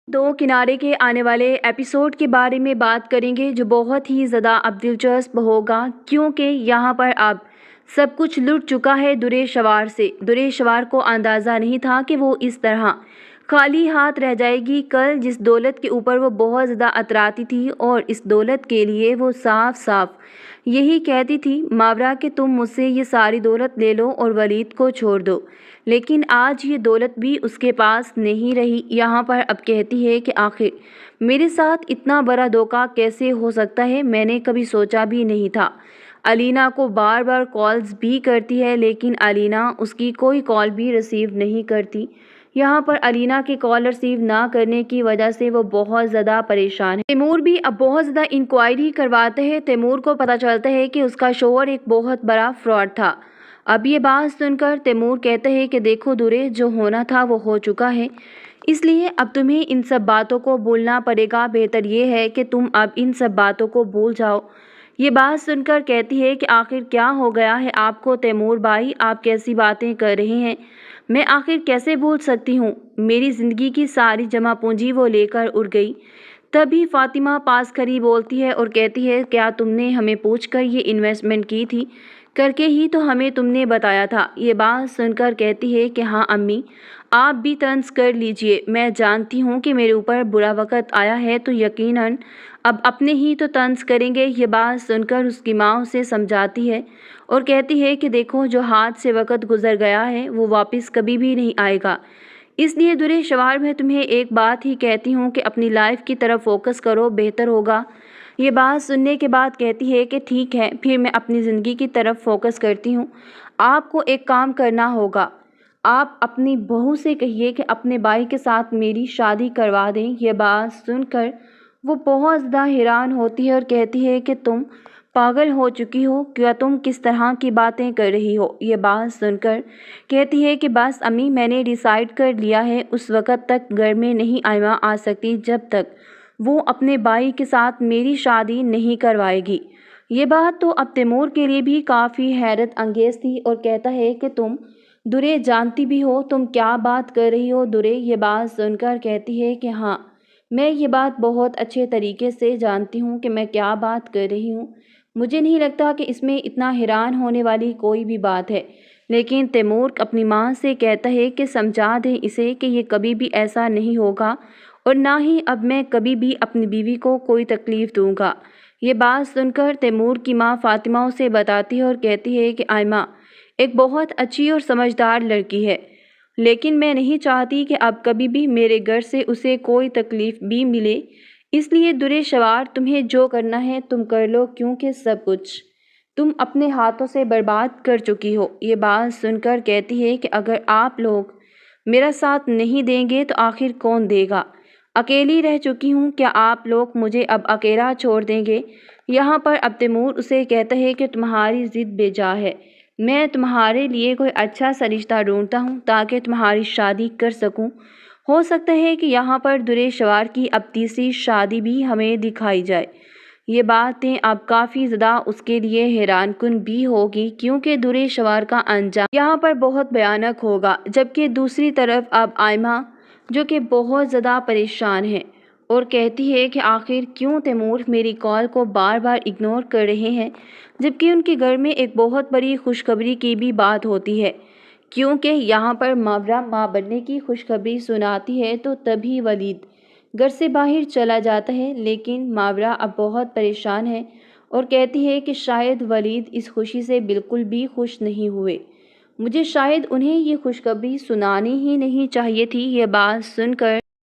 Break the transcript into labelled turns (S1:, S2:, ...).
S1: دو کنارے کے آنے والے ایپیسوڈ کے بارے میں بات کریں گے جو بہت ہی زیادہ اب دلچسپ ہوگا، کیونکہ یہاں پر اب سب کچھ لٹ چکا ہے درے شوار سے۔ درے شوار کو اندازہ نہیں تھا کہ وہ اس طرح خالی ہاتھ رہ جائے گی۔ کل جس دولت کے اوپر وہ بہت زیادہ اتراتی تھی اور اس دولت کے لیے وہ صاف صاف یہی کہتی تھی ماورا کہ تم مجھ سے یہ ساری دولت لے لو اور ولید کو چھوڑ دو، لیکن آج یہ دولت بھی اس کے پاس نہیں رہی۔ یہاں پر اب کہتی ہے کہ آخر میرے ساتھ اتنا بڑا دھوکہ کیسے ہو سکتا ہے، میں نے کبھی سوچا بھی نہیں تھا۔ الینا کو بار بار کالز بھی کرتی ہے لیکن الینا اس کی کوئی کال بھی ریسیو نہیں کرتی۔ یہاں پر الینا کے کال ریسیو نہ کرنے کی وجہ سے وہ بہت زیادہ پریشان ہے۔ تیمور بھی اب بہت زیادہ انکوائری کرواتے ہیں۔ تیمور کو پتہ چلتا ہے کہ اس کا شوہر ایک بہت بڑا فراڈ تھا۔ اب یہ بات سن کر تیمور کہتے ہیں کہ دیکھو درے، جو ہونا تھا وہ ہو چکا ہے، اس لیے اب تمہیں ان سب باتوں کو بھولنا پڑے گا۔ بہتر یہ ہے کہ تم اب ان سب باتوں کو بھول جاؤ۔ یہ بات سن کر کہتی ہے کہ آخر کیا ہو گیا ہے آپ کو تیمور بھائی، آپ کیسی باتیں کر رہے ہیں، میں آخر کیسے بھول سکتی ہوں؟ میری زندگی کی ساری جمع پونجی وہ لے کر اڑ گئی۔ تبھی فاطمہ پاس کھڑی بولتی ہے اور کہتی ہے کیا تم نے ہمیں پوچھ کر یہ انویسٹمنٹ کی تھی؟ کر کے ہی تو ہمیں تم نے بتایا تھا۔ یہ بات سن کر کہتی ہے کہ ہاں امی، آپ بھی طنز کر لیجئے، میں جانتی ہوں کہ میرے اوپر برا وقت آیا ہے تو یقیناً اب اپنے ہی تو طنز کریں گے۔ یہ بات سن کر اس کی ماں اسے سمجھاتی ہے اور کہتی ہے کہ دیکھو جو ہاتھ سے وقت گزر گیا ہے وہ واپس کبھی بھی نہیں آئے گا، اس لیے درے شوار میں تمہیں ایک بات ہی کہتی ہوں کہ اپنی لائف کی طرف فوکس کرو، بہتر ہوگا۔ یہ بات سننے کے بعد کہتی ہے کہ ٹھیک ہے، پھر میں اپنی زندگی کی طرف فوکس کرتی ہوں۔ آپ کو ایک کام کرنا ہوگا، آپ اپنی بہو سے کہیے کہ اپنے بھائی کے ساتھ میری شادی کروا دیں۔ یہ بات سن کر وہ بہت زیادہ حیران ہوتی ہے اور کہتی ہے کہ تم پاگل ہو چکی ہو کیا، تم کس طرح کی باتیں کر رہی ہو؟ یہ بات سن کر کہتی ہے کہ بس امی، میں نے ڈیسائیڈ کر لیا ہے، اس وقت تک گھر میں نہیں آئمہ آ سکتی جب تک وہ اپنے بھائی کے ساتھ میری شادی نہیں کروائے گی۔ یہ بات تو اب تیمور کے لیے بھی کافی حیرت انگیز تھی اور کہتا ہے کہ تم درے جانتی بھی ہو تم کیا بات کر رہی ہو درے؟ یہ بات سن کر کہتی ہے کہ ہاں، میں یہ بات بہت اچھے طریقے سے جانتی ہوں کہ میں کیا بات کر رہی ہوں، مجھے نہیں لگتا کہ اس میں اتنا حیران ہونے والی کوئی بھی بات ہے۔ لیکن تیمور اپنی ماں سے کہتا ہے کہ سمجھا دیں اسے کہ یہ کبھی بھی ایسا نہیں ہوگا اور نہ ہی اب میں کبھی بھی اپنی بیوی کو کوئی تکلیف دوں گا۔ یہ بات سن کر تیمور کی ماں فاطمہ اسے بتاتی ہے اور کہتی ہے کہ آئمہ ایک بہت اچھی اور سمجھدار لڑکی ہے، لیکن میں نہیں چاہتی کہ اب کبھی بھی میرے گھر سے اسے کوئی تکلیف بھی ملے، اس لیے درے شوار تمہیں جو کرنا ہے تم کر لو، کیونکہ سب کچھ تم اپنے ہاتھوں سے برباد کر چکی ہو۔ یہ بات سن کر کہتی ہے کہ اگر آپ لوگ میرا ساتھ نہیں دیں گے تو آخر کون دے گا؟ اکیلی رہ چکی ہوں، کیا آپ لوگ مجھے اب اکیلا چھوڑ دیں گے؟ یہاں پر اب تیمور اسے کہتا ہے کہ تمہاری ضد بے جا ہے، میں تمہارے لیے کوئی اچھا سا رشتہ ڈھونڈتا ہوں تاکہ تمہاری شادی کر سکوں۔ ہو سکتا ہے کہ یہاں پر درے شوار کی اب تیسری شادی بھی ہمیں دکھائی جائے۔ یہ باتیں اب کافی زیادہ اس کے لیے حیران کن بھی ہوگی، کیونکہ درے شوار کا انجام یہاں پر بہت بھیانک ہوگا۔ جبکہ دوسری طرف اب آئمہ جو کہ بہت زیادہ پریشان ہے اور کہتی ہے کہ آخر کیوں تیمور میری کال کو بار بار اگنور کر رہے ہیں، جبکہ ان کے گھر میں ایک بہت بڑی خوشخبری کی بھی بات ہوتی ہے، کیونکہ یہاں پر ماورا ماں بننے کی خوشخبری سناتی ہے تو تبھی ولید گھر سے باہر چلا جاتا ہے۔ لیکن ماورا اب بہت پریشان ہے اور کہتی ہے کہ شاید ولید اس خوشی سے بالکل بھی خوش نہیں ہوئے، مجھے شاید انہیں یہ خوشخبری سنانی ہی نہیں چاہیے تھی۔ یہ بات سن کر